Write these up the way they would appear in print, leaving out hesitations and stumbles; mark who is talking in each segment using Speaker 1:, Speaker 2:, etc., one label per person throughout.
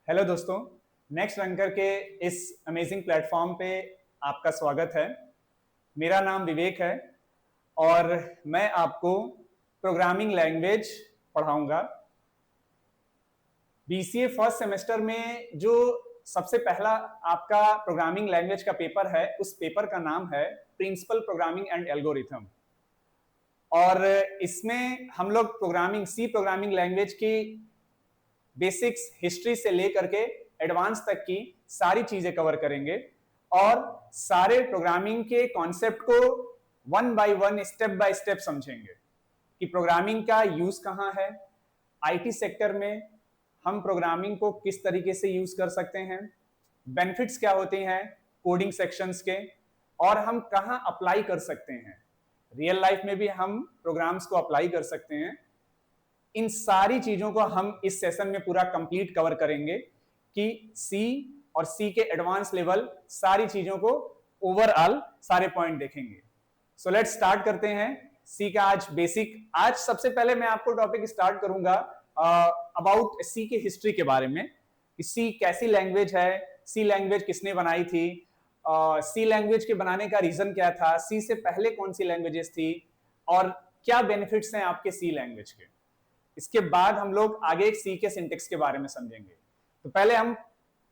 Speaker 1: Hello दोस्तों, next ranker के इस अमेजिंग प्लेटफॉर्म पे आपका स्वागत है। मेरा नाम विवेक है और मैं आपको प्रोग्रामिंग लैंग्वेज पढ़ाऊंगा। बीसीए फर्स्ट सेमेस्टर में जो सबसे पहला आपका प्रोग्रामिंग लैंग्वेज का पेपर है, उस पेपर का नाम है प्रिंसिपल प्रोग्रामिंग एंड एल्गोरिथम। और इसमें हम लोग सी प्रोग्रामिंग लैंग्वेज की बेसिक्स हिस्ट्री से लेकर के एडवांस तक की सारी चीजें कवर करेंगे और सारे प्रोग्रामिंग के कॉन्सेप्ट को one by one, step by step समझेंगे कि प्रोग्रामिंग का यूज कहां है, आईटी सेक्टर में हम प्रोग्रामिंग को किस तरीके से यूज कर सकते हैं, बेनिफिट्स क्या होते हैं कोडिंग सेक्शंस के, और हम कहां अप्लाई कर सकते हैं। रियल लाइफ में भी हम प्रोग्राम्स को अप्लाई कर सकते हैं। इन सारी चीजों को हम इस सेशन में पूरा कंप्लीट कवर करेंगे कि सी और सी के एडवांस लेवल सारी चीजों को ओवरऑल सारे पॉइंट देखेंगे। सो लेट्स स्टार्ट करते हैं सी का आज बेसिक। आज सबसे पहले मैं आपको टॉपिक स्टार्ट करूंगा अबाउट सी की हिस्ट्री के बारे में कि सी कैसी लैंग्वेज है, सी लैंग्वेज किसने बनाई थी, सी लैंग्वेज के बनाने का रीजन क्या था, सी से पहले कौन सी लैंग्वेजेस थी और क्या बेनिफिट्स हैं आपके सी लैंग्वेज के। इसके बाद हम लोग आगे सी के सिंटेक्स के बारे में समझेंगे। तो पहले हम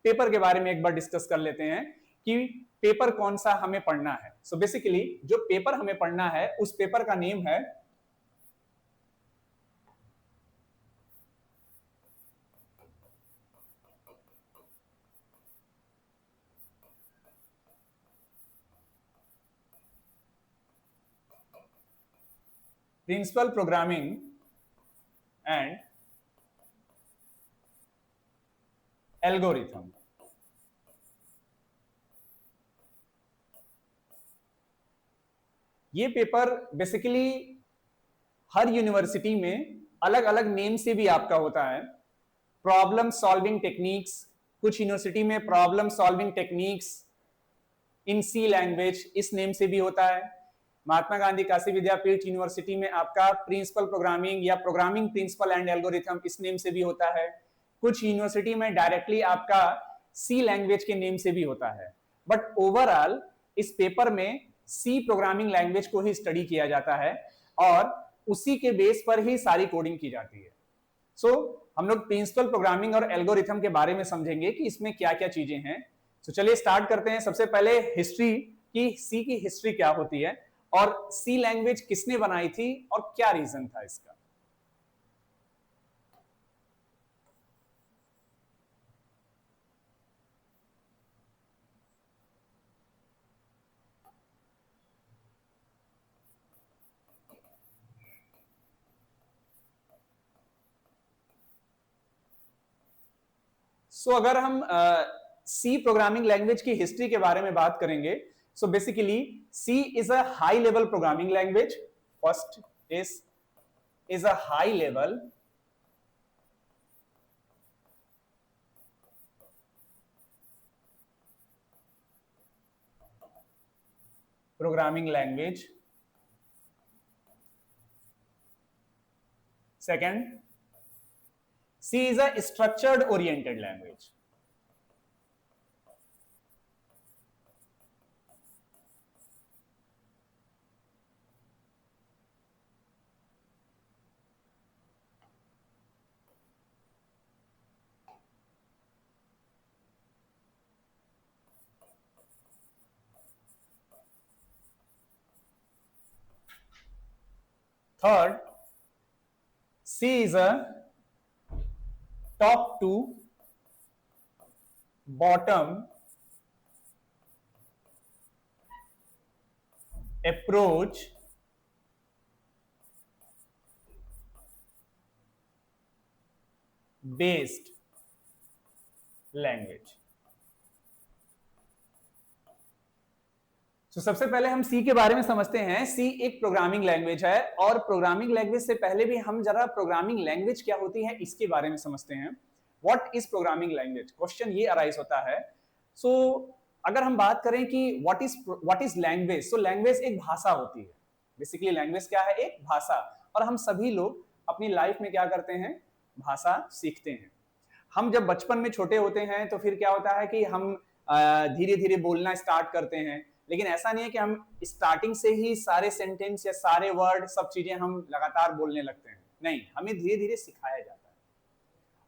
Speaker 1: पेपर के बारे में एक बार डिस्कस कर लेते हैं कि पेपर कौन सा हमें पढ़ना है। सो बेसिकली जो पेपर हमें पढ़ना है उस पेपर का नेम है प्रिंसिपल प्रोग्रामिंग एंड एल्गोरिथम। ये पेपर बेसिकली हर यूनिवर्सिटी में अलग अलग नेम से भी आपका होता है। प्रॉब्लम सॉल्विंग टेक्निक्स, कुछ यूनिवर्सिटी में problem solving techniques in C language इस नेम से भी होता है। महात्मा गांधी काशी विद्यापीठ यूनिवर्सिटी में आपका प्रिंसिपल प्रोग्रामिंग या प्रोग्रामिंग प्रिंसिपल एंड एल्गोरिथम इस नेम से भी होता है। कुछ यूनिवर्सिटी में डायरेक्टली आपका सी लैंग्वेज के नेम से भी होता है। बट ओवरऑल इस पेपर में सी प्रोग्रामिंग लैंग्वेज को ही स्टडी किया जाता है और उसी के बेस पर ही सारी कोडिंग की जाती है। सो हम लोग प्रिंसिपल प्रोग्रामिंग और एल्गोरिथम के बारे में समझेंगे कि इसमें क्या क्या चीजें हैं। तो चलिए स्टार्ट करते हैं। सबसे पहले हिस्ट्री की, सी की हिस्ट्री क्या होती है और सी लैंग्वेज किसने बनाई थी और क्या रीजन था इसका। अगर हम सी प्रोग्रामिंग लैंग्वेज की हिस्ट्री के बारे में बात करेंगे, सो basically C is a high level programming language. First is a high level programming language. Second, C is a structured oriented language. Third, C is a top to bottom approach based language. सबसे पहले हम सी के बारे में समझते हैं। सी एक programming language है और प्रोग्रामिंग लैंग्वेज से पहले भी हम जरा प्रोग्रामिंग लैंग्वेज क्या होती है इसके बारे में समझते हैं। What is programming language, question ये अराइज होता है। अगर हम बात करें कि what is language, so language एक भाषा होती है। बेसिकली लैंग्वेज क्या है, एक भाषा। और हम सभी लोग अपनी लाइफ में क्या करते हैं, भाषा सीखते हैं। हम जब बचपन में छोटे होते हैं तो फिर क्या होता है कि हम धीरे धीरे बोलना स्टार्ट करते हैं, लेकिन ऐसा नहीं है कि हम स्टार्टिंग से ही सारे सेंटेंस या सारे वर्ड सब चीजें हम लगातार बोलने लगते हैं। नहीं, हमें धीरे धीरे सिखाया जाता है,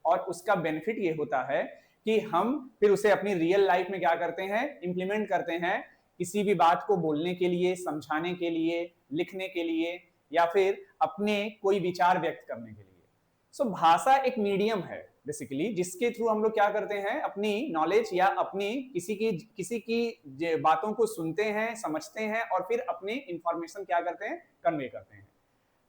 Speaker 1: और उसका बेनिफिट ये होता है कि हम फिर उसे अपनी रियल लाइफ में क्या करते हैं, इंप्लीमेंट करते हैं, किसी भी बात को बोलने के लिए, समझाने के लिए, लिखने के लिए, या फिर अपने कोई विचार व्यक्त करने के लिए। सो भाषा एक मीडियम है बेसिकली, जिसके थ्रू हम लोग क्या करते हैं, अपनी नॉलेज या अपनी किसी की बातों को सुनते हैं, समझते हैं, और फिर अपनी इंफॉर्मेशन क्या करते हैं, कन्वे करते हैं।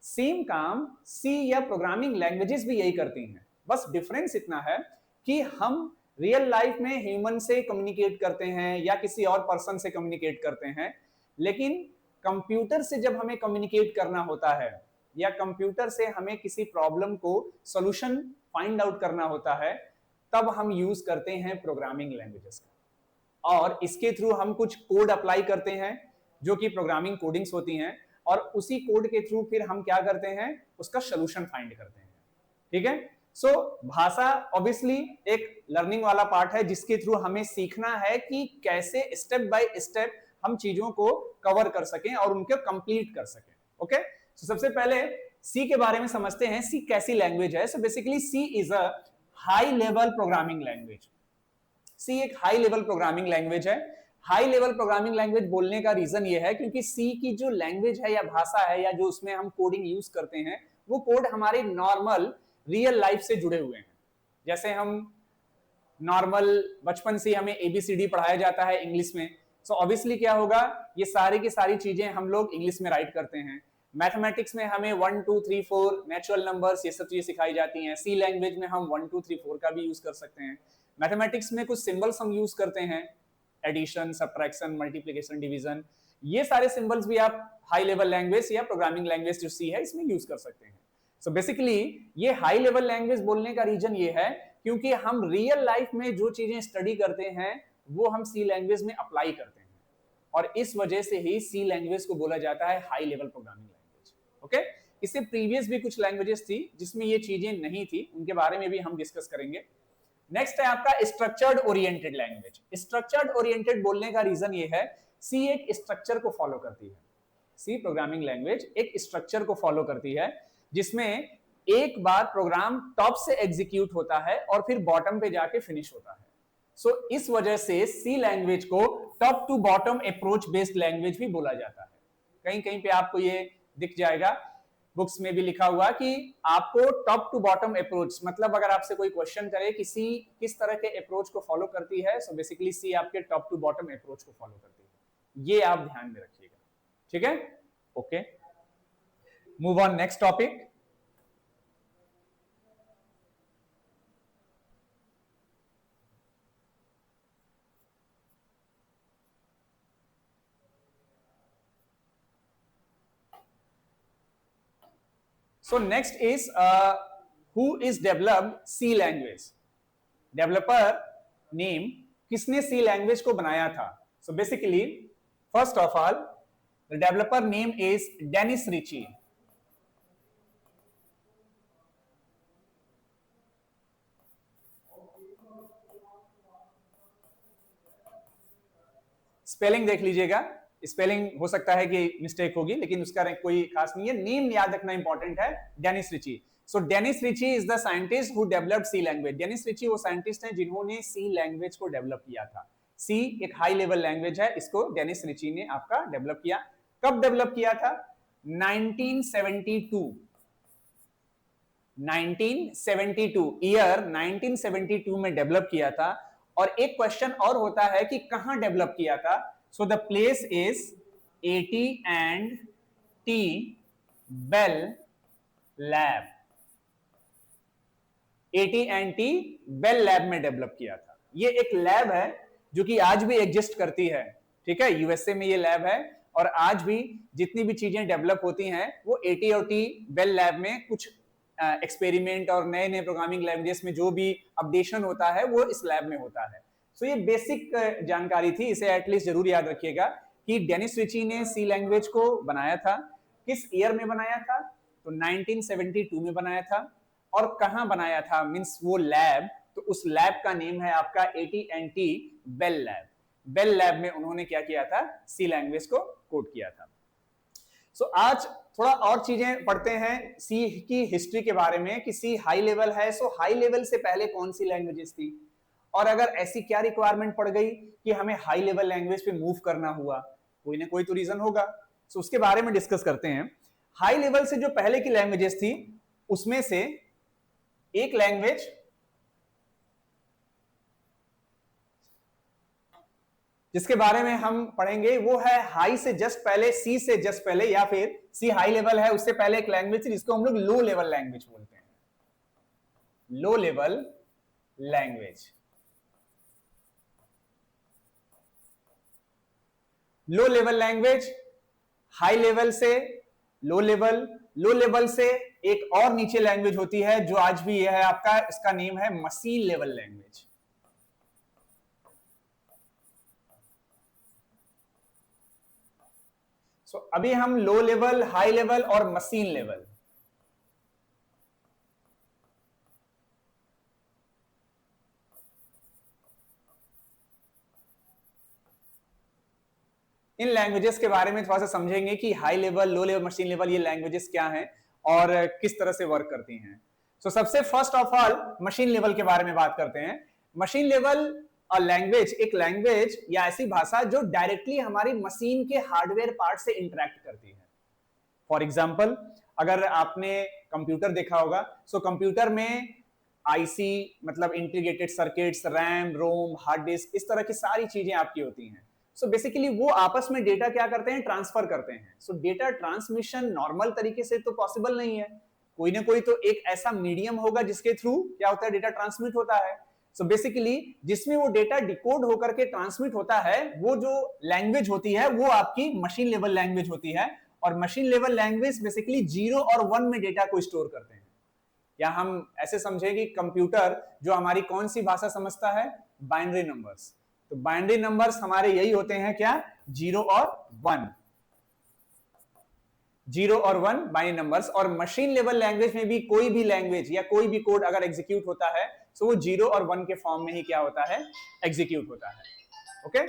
Speaker 1: सेम काम सी या प्रोग्रामिंग लैंग्वेजेस भी यही करती हैं, बस डिफरेंस इतना है कि हम रियल लाइफ में ह्यूमन से कम्युनिकेट करते हैं या किसी और पर्सन से कम्युनिकेट करते हैं, लेकिन कंप्यूटर से जब हमें कम्युनिकेट करना होता है या कंप्यूटर से हमें किसी प्रॉब्लम को सॉल्यूशन फाइंड आउट करना होता है, तब हम यूज करते हैं प्रोग्रामिंग लैंग्वेजेस का, और इसके थ्रू हम कुछ कोड अप्लाई करते हैं जो कि प्रोग्रामिंग कोडिंग्स होती हैं, और उसी कोड के थ्रू फिर हम क्या करते हैं, उसका सॉल्यूशन फाइंड करते हैं। ठीक है, सो भाषा ऑब्वियसली एक लर्निंग वाला पार्ट है, जिसके थ्रू हमें सीखना है कि कैसे स्टेप बाय स्टेप हम चीजों को कवर कर सकें और उनको कंप्लीट कर सकें। ओके, तो सबसे पहले सी के बारे में समझते हैं, सी कैसी लैंग्वेज है। So basically C is a high level programming language. C एक हाई लेवल प्रोग्रामिंग लैंग्वेज है। हाई लेवल प्रोग्रामिंग लैंग्वेज बोलने का रीजन ये है क्योंकि सी की जो लैंग्वेज है या भाषा है या जो उसमें हम कोडिंग यूज करते हैं, वो कोड हमारे नॉर्मल रियल लाइफ से जुड़े हुए हैं। जैसे हम नॉर्मल बचपन से हमें एबीसीडी पढ़ाया जाता है इंग्लिश में, सो ऑब्वियसली क्या होगा, ये सारी की सारी चीजें हम लोग इंग्लिश में राइट करते हैं। मैथमेटिक्स में हमें 1 2 3 4 नेचुरल नंबर्स ये सब चीजें सिखाई जाती हैं। सी लैंग्वेज में हम 1 2 3 4 का भी यूज कर सकते हैं। मैथमेटिक्स में कुछ सिंबल्स हम यूज करते हैं, एडिशन, सब्ट्रैक्शन, मल्टीप्लिकेशन, डिवीजन, ये सारे सिंबल्स भी आप हाई लेवल लैंग्वेज या प्रोग्रामिंग लैंग्वेज जो सी है इसमें यूज कर सकते हैं। सो बेसिकली ये हाई लेवल लैंग्वेज बोलने का रीजन ये है क्योंकि हम रियल लाइफ में जो चीजें स्टडी करते हैं वो हम सी लैंग्वेज में अप्लाई करते हैं, और इस वजह से ही सी लैंग्वेज को बोला जाता है high level programming language. Okay, इससे प्रीवियस भी कुछ लैंग्वेजेस थी जिसमें ये चीजें नहीं थी, उनके बारे में भी हम डिस्कस करेंगे। नेक्स्ट है आपका structured oriented language. Structured oriented बोलने का रीजन ये है, सी एक स्ट्रक्चर को फॉलो करती है। सी प्रोग्रामिंग लैंग्वेज एक स्ट्रक्चर को फॉलो करती है जिसमें एक बार प्रोग्राम टॉप से एग्जीक्यूट होता है और फिर बॉटम पे जाके फिनिश होता है। सो इस वजह से सी लैंग्वेज को top to bottom approach based language भी बोला जाता है। कहीं कहीं पे आपको ये दिख जाएगा, बुक्स में भी लिखा हुआ कि आपको टॉप टू बॉटम अप्रोच, मतलब अगर आपसे कोई क्वेश्चन करे कि सी किस तरह के अप्रोच को फॉलो करती है, सो बेसिकली सी आपके टॉप टू बॉटम अप्रोच को फॉलो करती है। ये आप ध्यान में रखिएगा। ठीक है, okay, move on next topic. So next is who is developed C language? Developer name किसने C language को बनाया था? So basically, first of all, the developer name is Dennis Ritchie. Spelling देख लीजिएगा, स्पेलिंग हो सकता है कि मिस्टेक होगी लेकिन उसका कोई खास नहीं है, नेम याद रखना इंपॉर्टेंट है, Dennis Ritchie. So Dennis Ritchie is the scientist who developed C language. Dennis Ritchie वो साइंटिस्ट हैं जिन्होंने सी लैंग्वेज को डेवलप किया था। सी एक हाई लेवल लैंग्वेज है, इसको डेनिस रिची ने आपका डेवलप किया। कब डेवलप किया था? 1972 ईयर 1972 में डेवलप किया था। और एक क्वेश्चन और होता है कि कहां डेवलप किया था। So the place is AT&T Bell Lab. AT&T Bell Lab में डेवलप किया था। ये एक लैब है जो कि आज भी एग्जिस्ट करती है। ठीक है, यूएसए में ये लैब है और आज भी जितनी भी चीजें डेवलप होती हैं वो AT&T बेल लैब में कुछ एक्सपेरिमेंट और नए नए प्रोग्रामिंग लैंग्वेजेस में जो भी अपडेशन होता है वो इस लैब में होता है। सो ये बेसिक जानकारी थी, इसे एटलीस्ट जरूर याद रखिएगा कि डेनिस रिची ने सी लैंग्वेज को बनाया था। किस ईयर में बनाया था? तो 1972 में बनाया था। और कहां बनाया था, मींस वो लैब, तो उस लैब का नेम है आपका AT&T Bell lab. Bell Lab में उन्होंने क्या किया था, सी लैंग्वेज को कोड किया था। सो आज थोड़ा और चीजें पढ़ते हैं सी की हिस्ट्री के बारे में कि सी हाई लेवल है। सो हाई लेवल से पहले कौन सी लैंग्वेजेस थी, और अगर ऐसी क्या रिक्वायरमेंट पड़ गई कि हमें हाई लेवल लैंग्वेज पे मूव करना हुआ, कोई ना कोई तो रीजन होगा। सो उसके बारे में डिस्कस करते हैं। हाई लेवल से जो पहले की लैंग्वेजेस थी उसमें से एक लैंग्वेज जिसके बारे में हम पढ़ेंगे वो है हाई से जस्ट पहले, सी से जस्ट पहले, या फिर सी हाई लेवल है उससे पहले एक लैंग्वेज थी जिसको हम लोग लो लेवल लैंग्वेज बोलते हैं। Low level language, low level language, high level से लो लेवल, लो लेवल से एक और नीचे लैंग्वेज होती है जो आज भी यह है आपका, इसका नेम है मशीन लेवल लैंग्वेज। सो अभी हम लो लेवल, हाई लेवल और मशीन लेवल, इन लैंग्वेजेस के बारे में थोड़ा सा समझेंगे कि high level, low level, machine level ये लैंग्वेजेस क्या हैं और किस तरह से वर्क करती हैं। सो सबसे first of all machine level के बारे में बात करते हैं। मशीन लेवल लैंग्वेज एक लैंग्वेज या ऐसी भाषा जो डायरेक्टली हमारी मशीन के हार्डवेयर पार्ट से इंटरेक्ट करती है। फॉर एग्जाम्पल, अगर आपने कंप्यूटर देखा होगा, सो कंप्यूटर में आईसी मतलब इंटीग्रेटेड सर्किट्स, रैम, रोम, हार्ड डिस्क, इस तरह की सारी चीजें आपकी होती हैं। सो बेसिकली वो आपस में डेटा क्या करते हैं, ट्रांसफर करते हैं। सो डेटा ट्रांसमिशन नॉर्मल तरीके से तो पॉसिबल नहीं है, कोई ना कोई तो एक ऐसा मीडियम होगा जिसके थ्रू क्या होता है, डेटा ट्रांसमिट होता है। सो बेसिकली जिसमें वो डेटा डिकोड होकर के ट्रांसमिट होता है, वो जो लैंग्वेज होती है वो आपकी मशीन लेवल लैंग्वेज होती है। और मशीन लेवल लैंग्वेज बेसिकली 0 और 1 में डेटा को स्टोर करते हैं। या हम ऐसे समझे कि कंप्यूटर जो हमारी कौन सी भाषा समझता है, बाइनरी नंबर्स। तो बाइनरी नंबर्स हमारे यही होते हैं क्या, 0 और 1, 0 और 1 बाइनरी नंबर्स। और मशीन लेवल लैंग्वेज में भी कोई भी लैंग्वेज या कोई भी कोड अगर एग्जीक्यूट होता है तो वो 0 और 1 के फॉर्म में ही क्या होता है, एग्जीक्यूट होता है। ओके,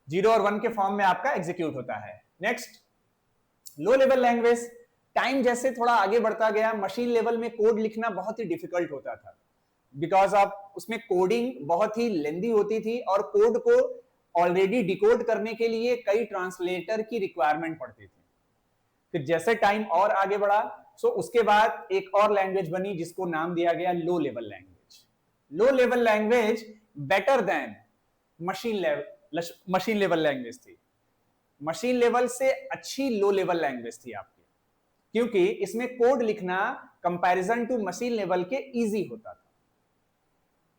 Speaker 1: 0 और 1 के फॉर्म में आपका एग्जीक्यूट होता है। Next, low level language. Time जैसे थोड़ा आगे बढ़ता गया, मशीन लेवल में कोड लिखना बहुत ही डिफिकल्ट होता था, बिकॉज आप उसमें कोडिंग बहुत ही लेंदी होती थी और कोड को ऑलरेडी डिकोड करने के लिए कई ट्रांसलेटर की रिक्वायरमेंट पड़ती थी। फिर जैसे टाइम और आगे बढ़ा, सो उसके बाद एक और लैंग्वेज बनी जिसको नाम दिया गया low level language. Low level language better than machine level language थी। मशीन लेवल से अच्छी लो लेवल लैंग्वेज थी आपकी, क्योंकि इसमें कोड लिखना कंपैरिजन टू मशीन लेवल के इजी होता था।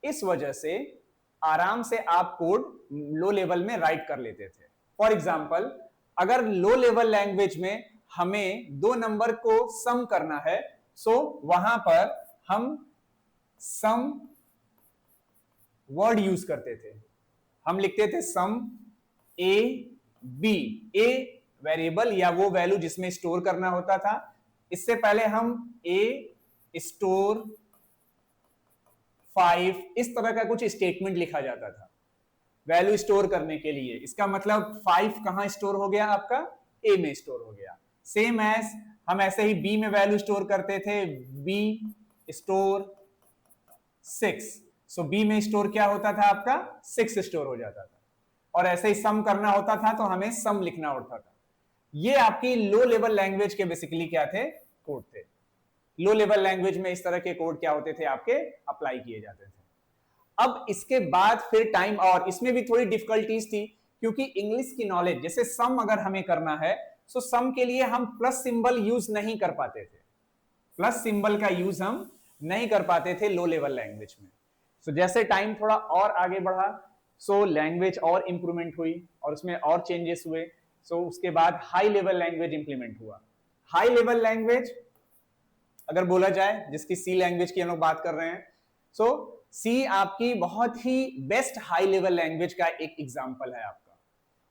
Speaker 1: इस वजह से आराम से आप कोड लो लेवल में राइट कर लेते थे। फॉर एग्जाम्पल, अगर लो लेवल लैंग्वेज में हमें 2 नंबर को सम करना है, सो वहां पर हम सम वर्ड यूज करते थे। हम लिखते थे सम ए बी, ए वेरिएबल या वो वैल्यू जिसमें स्टोर करना होता था। इससे पहले हम ए स्टोर 5 इस तरह का कुछ स्टेटमेंट लिखा जाता था वैल्यू स्टोर करने के लिए। इसका मतलब 5 कहां स्टोर हो गया, आपका ए में स्टोर हो गया। सेम एज हम ऐसे ही बी में वैल्यू स्टोर करते थे, बी स्टोर 6। सो बी में स्टोर क्या होता था, आपका 6 स्टोर हो जाता था। और ऐसे ही सम करना होता था तो हमें सम लिखना होता था। ये आपकी लो लेवल लैंग्वेज के बेसिकली क्या थे, कोड थे। लो लेवल लैंग्वेज में इस तरह के कोड क्या होते थे, आपके अप्लाई किए जाते थे। अब इसके बाद फिर टाइम, और इसमें भी थोड़ी डिफिकल्टीज थी, क्योंकि इंग्लिश की नॉलेज, जैसे सम अगर हमें करना है, सो सम के लिए हम प्लस सिंबल यूज नहीं कर पाते थे। प्लस सिंबल का यूज हम नहीं कर पाते थे लो लेवल लैंग्वेज में। सो जैसे टाइम थोड़ा और आगे बढ़ा, सो लैंग्वेज और इंप्रूवमेंट हुई और उसमें और चेंजेस हुए। सो उसके बाद हाई लेवल लैंग्वेज इंप्लीमेंट हुआ। हाई लेवल लैंग्वेज अगर बोला जाए, जिसकी सी लैंग्वेज की हम लोग बात कर रहे हैं, सो सी आपकी बहुत ही बेस्ट हाई लेवल लैंग्वेज का एक एग्जांपल है। आपका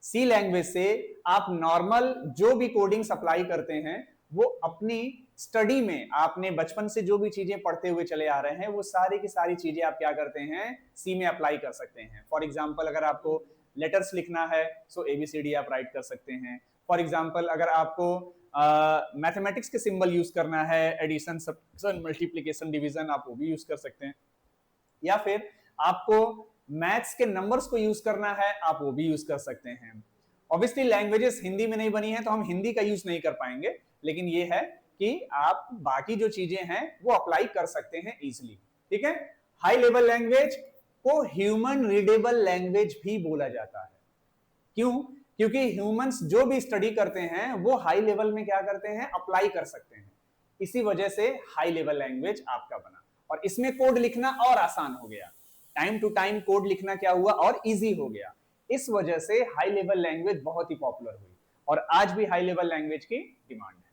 Speaker 1: सी लैंग्वेज से आप नॉर्मल जो भी कोडिंग अप्लाई करते हैं वो अपनी स्टडी में आपने बचपन से जो भी चीजें पढ़ते हुए चले आ रहे हैं वो सारी की सारी चीजें आप क्या करते हैं, सी में अप्लाई कर सकते हैं। फॉर एग्जाम्पल अगर आपको लेटर्स लिखना है सो एबीसीडी आप राइट कर सकते हैं। फॉर एग्जाम्पल अगर आपको मैथमेटिक्स के सिंबल यूज करना है, एडिशन, सब्ट्रैक्शन, मल्टीप्लिकेशन, डिवीजन, आप वो भी यूज कर सकते हैं। या फिर आपको मैथ्स के नंबर्स को यूज करना है, आप वो भी यूज कर सकते हैं। ऑब्वियसली लैंग्वेजेस हिंदी में नहीं बनी है तो हम हिंदी का यूज नहीं कर पाएंगे, लेकिन ये है कि आप बाकी जो चीजें हैं वो अप्लाई कर सकते हैं इजीली। ठीक है, हाई लेवल लैंग्वेज को ह्यूमन रीडेबल लैंग्वेज भी बोला जाता है। क्यों? क्योंकि ह्यूमंस जो भी स्टडी करते हैं वो हाई लेवल में क्या करते हैं, अप्लाई कर सकते हैं। इसी वजह से हाई लेवल लैंग्वेज आपका बना, और इसमें कोड लिखना और आसान हो गया। टाइम टू टाइम कोड लिखना क्या हुआ, और इजी हो गया। इस वजह से हाई लेवल लैंग्वेज बहुत ही पॉपुलर हुई, और आज भी हाई लेवल लैंग्वेज की डिमांड है।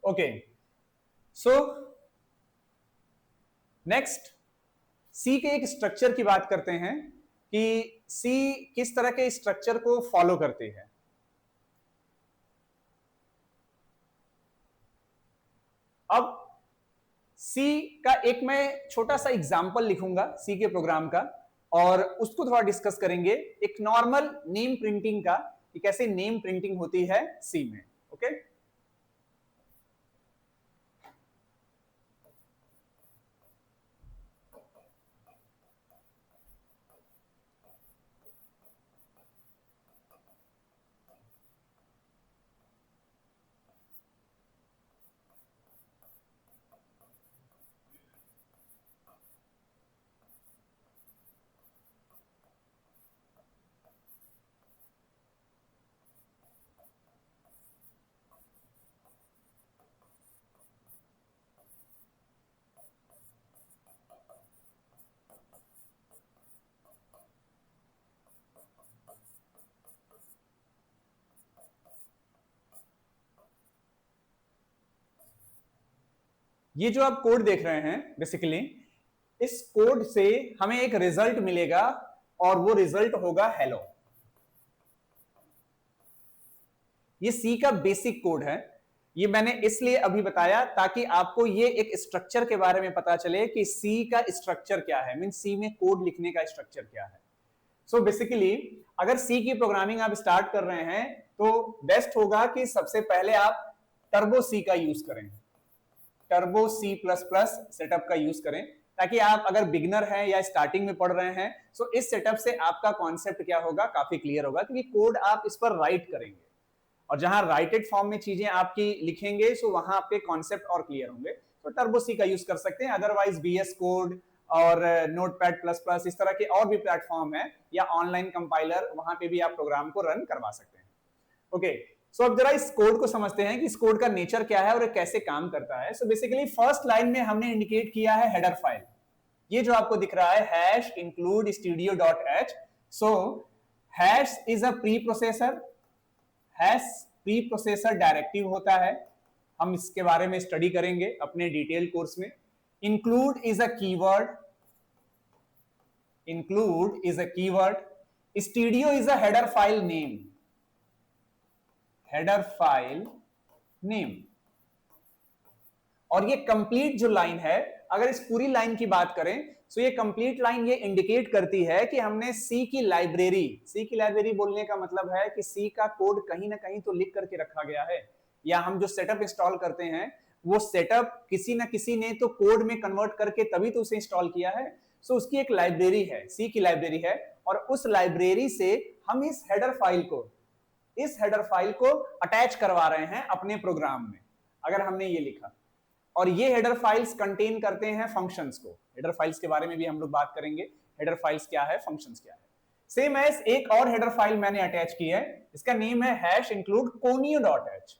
Speaker 1: ओके, सो नेक्स्ट सी के एक स्ट्रक्चर की बात करते हैं कि सी किस तरह के स्ट्रक्चर को फॉलो करती है। अब सी का एक मैं छोटा सा एग्जांपल लिखूंगा सी के प्रोग्राम का, और उसको थोड़ा डिस्कस करेंगे। एक नॉर्मल नेम प्रिंटिंग का, कि कैसे नेम प्रिंटिंग होती है सी में। ओके, ये जो आप कोड देख रहे हैं, बेसिकली इस कोड से हमें एक रिजल्ट मिलेगा, और वो रिजल्ट होगा हेलो। ये सी का बेसिक कोड है। ये मैंने इसलिए अभी बताया ताकि आपको ये एक स्ट्रक्चर के बारे में पता चले कि सी का स्ट्रक्चर क्या है, मीन सी में कोड लिखने का स्ट्रक्चर क्या है। सो बेसिकली अगर सी की प्रोग्रामिंग आप स्टार्ट कर रहे हैं तो बेस्ट होगा कि सबसे पहले आप टर्बो सी का यूज करें, Turbo C plus plus setup का यूज करें, ताकि आप अगर बिगनर हैं या स्टार्टिंग में पढ़ रहे हैं तो इस सेटअप से आपका कॉन्सेप्ट क्या होगा, काफी क्लियर होगा, क्योंकि कोड आप इस पर राइट करेंगे, और जहां राइटेड फॉर्म में चीजें आपकी लिखेंगे तो वहां आपके कॉन्सेप्ट और क्लियर होंगे। तो टर्बो सी का यूज कर सकते हैं। अदरवाइज बीएस कोड और नोटपैड प्लस प्लस इस तरह के और भी प्लेटफॉर्म है, या ऑनलाइन कंपाइलर, वहां पे भी आप प्रोग्राम को रन करवा सकते हैं। ओके, सो अब जरा इस कोड को समझते हैं कि इस कोड का नेचर क्या है और कैसे काम करता है। सो बेसिकली फर्स्ट लाइन में हमने इंडिकेट किया है हेडर फाइल। ये जो आपको दिख रहा है hash include studio dot H. So hash is a pre processor, hash pre processor directive होता है, हम इसके बारे में स्टडी करेंगे अपने डिटेल कोर्स में। Include is a keyword, include is a keyword. Studio is a header file name, header file name. और ये कंप्लीट जो लाइन है, अगर इस पूरी लाइन की बात करें तो ये कंप्लीट लाइन ये इंडिकेट करती है कि हमने सी की लाइब्रेरी बोलने का मतलब है कि सी का कोड कहीं ना कहीं तो लिख करके रखा गया है, या हम जो सेटअप इंस्टॉल करते हैं वो सेटअप किसी ना किसी ने तो कोड में कन्वर्ट करके तभी तो उसे इंस्टॉल किया है। सो उसकी एक लाइब्रेरी है, सी की लाइब्रेरी है, और उस लाइब्रेरी से हम इस हेडर फाइल को अटैच करवा रहे हैं अपने प्रोग्राम में। अगर हमने ये लिखा, और ये हेडर फाइल्स कंटेन करते हैं फंक्शंस को। हेडर फाइल्स के बारे में भी हम लोग बात करेंगे, हेडर फाइल्स क्या है, फंक्शंस क्या है। सेम एज एक और हेडर फाइल मैंने अटैच की है, इसका नेम है hash include conio dot h,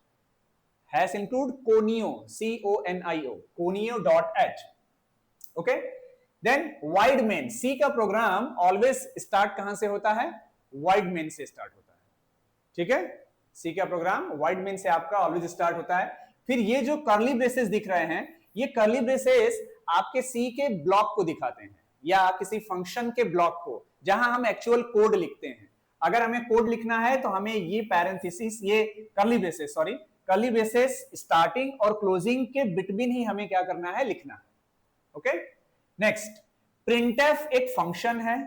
Speaker 1: hash include conio, CONIO, conio dot h. Okay, then void main. C का प्रोग्राम ऑलवेज स्टार्ट कहां से होता है, वाइड मेन से स्टार्ट होता है। ठीक है, सी का प्रोग्राम वाइड मेन से आपका ऑलवेज स्टार्ट होता है। फिर ये जो कर्ली ब्रेसेस दिख रहे हैं, ये कर्ली ब्रेसेस आपके सी के ब्लॉक को दिखाते हैं। या किसी फंक्शन के ब्लॉक को जहां हम एक्चुअल कोड लिखते हैं, अगर हमें कोड लिखना है तो हमें ये पैरेंथेसिस, ये कर्ली ब्रेसेस स्टार्टिंग और क्लोजिंग के बिटवीन ही हमें क्या करना है, लिखना है। ओके, नेक्स्ट, प्रिंटफ एक फंक्शन है।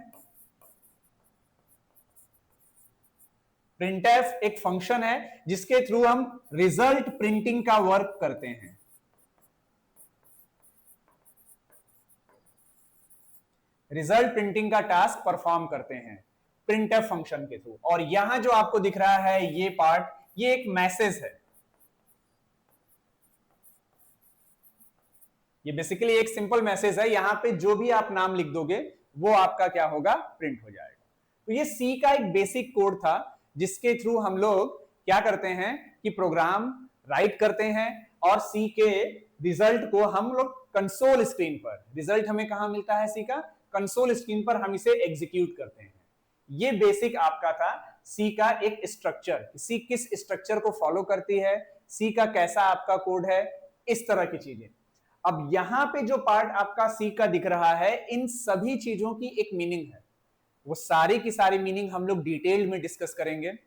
Speaker 1: प्रिंटफ एक फंक्शन है जिसके थ्रू हम रिजल्ट प्रिंटिंग का वर्क करते हैं। रिजल्ट प्रिंटिंग का टास्क परफॉर्म करते हैं प्रिंटफ फंक्शन के थ्रू। और यहां जो आपको दिख रहा है ये पार्ट, ये एक मैसेज है। ये बेसिकली एक सिंपल मैसेज है, यहां पे जो भी आप नाम लिख दोगे वो आपका क्या होगा, प्रिंट हो जाएगा। तो ये सी का एक बेसिक कोड था जिसके थ्रू हम लोग क्या करते हैं कि प्रोग्राम राइट करते हैं और सी के रिजल्ट को हम लोग कंसोल स्क्रीन पर, रिजल्ट हमें कहां मिलता है, सी का कंसोल स्क्रीन पर हम इसे एग्जीक्यूट करते हैं। ये बेसिक आपका था सी का एक स्ट्रक्चर, सी किस स्ट्रक्चर को फॉलो करती है, सी का कैसा आपका कोड है, इस तरह की चीजें। अब यहां पे जो पार्ट आपका सी का दिख रहा है, इन सभी चीजों की एक मीनिंग है, वो सारी की सारी मीनिंग हम लोग डिटेल में डिस्कस करेंगे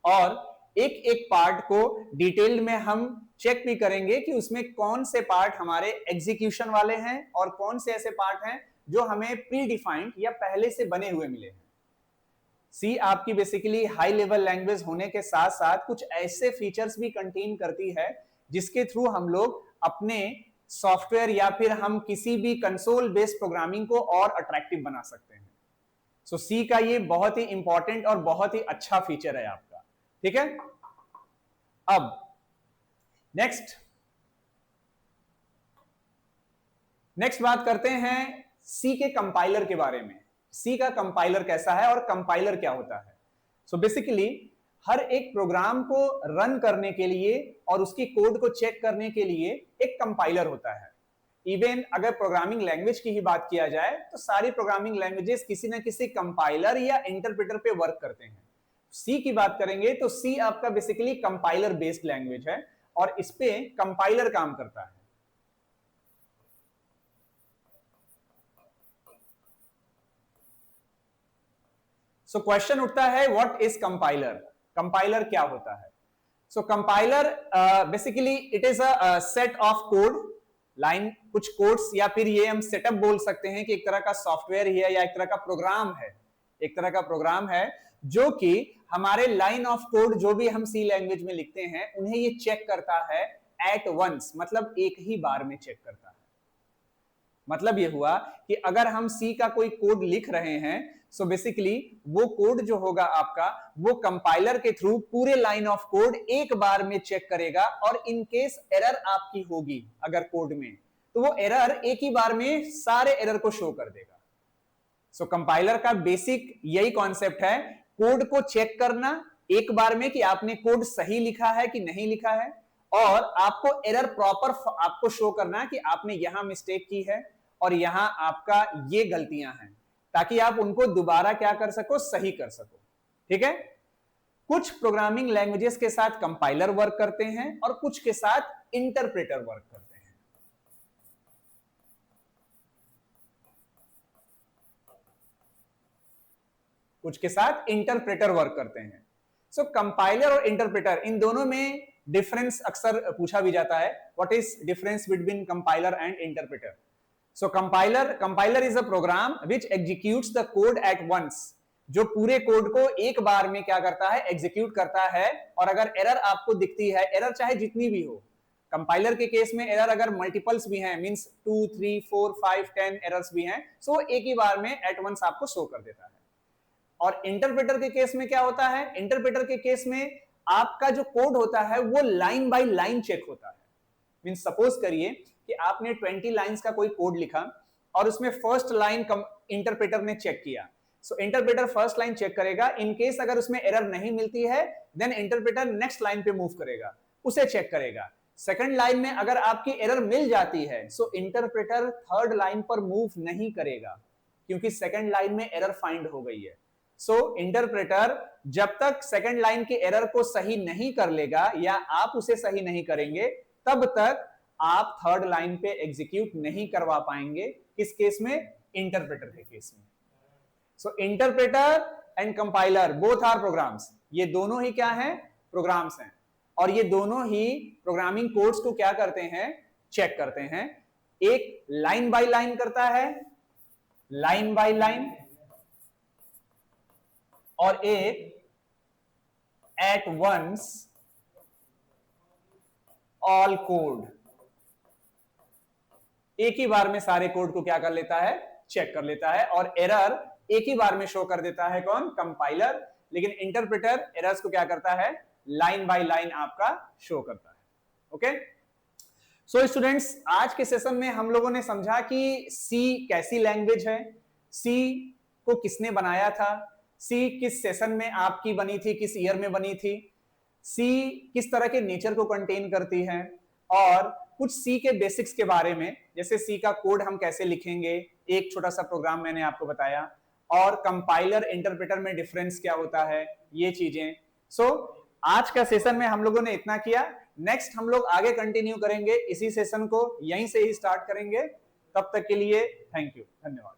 Speaker 1: और एक एक पार्ट को डिटेल में हम चेक भी करेंगे कि उसमें कौन से पार्ट हमारे एग्जीक्यूशन वाले हैं और कौन से ऐसे पार्ट हैं जो हमें प्री डिफाइंड या पहले से बने हुए मिले हैं। सी आपकी बेसिकली हाई लेवल लैंग्वेज होने के साथ साथ कुछ ऐसे फीचर्स भी कंटेन करती है जिसके थ्रू हम लोग अपने सॉफ्टवेयर या फिर हम किसी भी कंसोल बेस्ड प्रोग्रामिंग को और अट्रैक्टिव बना सकते हैं। सो सी का ये बहुत ही इंपॉर्टेंट और बहुत ही अच्छा फीचर है आपका, ठीक है। अब नेक्स्ट बात करते हैं सी के कंपाइलर के बारे में। सी का कंपाइलर कैसा है और कंपाइलर क्या होता है। सो बेसिकली हर एक प्रोग्राम को रन करने के लिए और उसकी कोड को चेक करने के लिए एक कंपाइलर होता है। इवन अगर प्रोग्रामिंग लैंग्वेज की ही बात किया जाए तो सारी प्रोग्रामिंग लैंग्वेजेस किसी ना किसी कंपाइलर या इंटरप्रेटर पे वर्क करते हैं। सी की बात करेंगे तो सी आपका बेसिकली कंपाइलर बेस्ड लैंग्वेज है और इस पे कंपाइलर काम करता है। सो क्वेश्चन उठता है, व्हाट इज कंपाइलर, कंपाइलर क्या होता है। So compiler basically it is a set of code line, कुछ कोड्स या फिर ये हम सेटअप बोल सकते हैं कि एक तरह का सॉफ्टवेयर ही है या एक तरह का प्रोग्राम है, एक तरह का प्रोग्राम है जो कि हमारे लाइन ऑफ कोड जो भी हम सी लैंग्वेज में लिखते हैं उन्हें ये चेक करता है एट वंस, मतलब एक ही बार में चेक करता है। मतलब ये हुआ कि अगर हम सी का कोई कोड लिख रहे हैं सो बेसिकली वो कोड जो होगा आपका वो कंपाइलर के थ्रू पूरे लाइन ऑफ कोड एक बार में चेक करेगा और इन केस एरर आपकी होगी अगर कोड में, तो वो एरर एक ही बार में सारे एरर को शो कर देगा। सो कंपाइलर का बेसिक यही कॉन्सेप्ट है, कोड को चेक करना एक बार में कि आपने कोड सही लिखा है कि नहीं लिखा है और आपको एरर प्रॉपर आपको शो करना कि आपने यहां मिस्टेक की है और यहां आपका ये गलतियां हैं, ताकि आप उनको दोबारा क्या कर सको, सही कर सको, ठीक है। कुछ प्रोग्रामिंग लैंग्वेजेस के साथ कंपाइलर वर्क करते हैं और कुछ के साथ इंटरप्रेटर वर्क करते हैं। कुछ के साथ इंटरप्रेटर वर्क करते हैं। सो कंपाइलर और इंटरप्रेटर इन दोनों में डिफरेंस अक्सर पूछा भी जाता है, what is difference between compiler and interpreter. So compiler is a program which executes the code at once, जो पूरे कोड को एक बार में क्या करता है, एग्जीक्यूट करता है। और अगर एरर आपको दिखती है, एरर चाहे जितनी भी हो, कंपाइलर के केस में एरर अगर मल्टीपल्स भी हैं, मींस 2, 3, 4, 5, 10 एरर्स भी हैं, सो एक ही बार में एट वंस आपको शो कर देता है। और इंटरप्रेटर के केस में क्या होता है, इंटरप्रेटर के केस में आपका जो कोड होता है वो लाइन बाय लाइन चेक होता है। मींस सपोज करिए कि आपने 20 लाइंस का कोई कोड लिखा और उसमें फर्स्ट लाइन इंटरप्रेटर ने चेक किया। सो इंटरप्रेटर फर्स्ट लाइन चेक करेगा, इन केस अगर उसमें एरर नहीं मिलती है देन इंटरप्रेटर नेक्स्ट लाइन पे मूव करेगा, उसे चेक करेगा। सेकंड लाइन में अगर आपकी एरर मिल जाती है सो इंटरप्रेटर थर्ड लाइन पर मूव नहीं करेगा, क्योंकि सेकंड लाइन में एरर फाइंड हो गई है। सो इंटरप्रेटर जब तक सेकंड लाइन के एरर को सही नहीं कर लेगा या आप उसे सही नहीं करेंगे तब तक आप थर्ड लाइन पे एग्जीक्यूट नहीं करवा पाएंगे। किस केस में, इंटरप्रेटर के केस में। So interpreter and compiler both are programs, ये दोनों ही क्या हैं, प्रोग्राम्स हैं, और ये दोनों ही प्रोग्रामिंग कोड्स को क्या करते हैं, चेक करते हैं। एक लाइन बाय लाइन करता है, लाइन बाय लाइन, और एक एट वंस ऑल कोड, एक ही बार में सारे कोड को क्या कर लेता है, चेक कर लेता है, और एरर एक ही बार में शो कर देता है कौन, कंपाइलर। लेकिन इंटरप्रेटर एरर्स को क्या करता है, लाइन बाय लाइन आपका शो करता है। ओके, सो स्टूडेंट्स, आज के सेशन में हम लोगों ने समझा कि सी कैसी लैंग्वेज है, सी को किसने बनाया था, सी किस सेशन में आपकी बनी थी, किस ईयर में बनी थी, सी किस तरह के नेचर को कंटेन करती है, और कुछ सी के बेसिक्स के बारे में, जैसे सी का कोड हम कैसे लिखेंगे, एक छोटा सा प्रोग्राम मैंने आपको बताया, और कंपाइलर इंटरप्रेटर में डिफरेंस क्या होता है, ये चीजें। सो आज का सेशन में हम लोगों ने इतना किया। नेक्स्ट हम लोग आगे कंटिन्यू करेंगे, इसी सेशन को यहीं से ही स्टार्ट करेंगे। तब तक के लिए थैंक यू, धन्यवाद।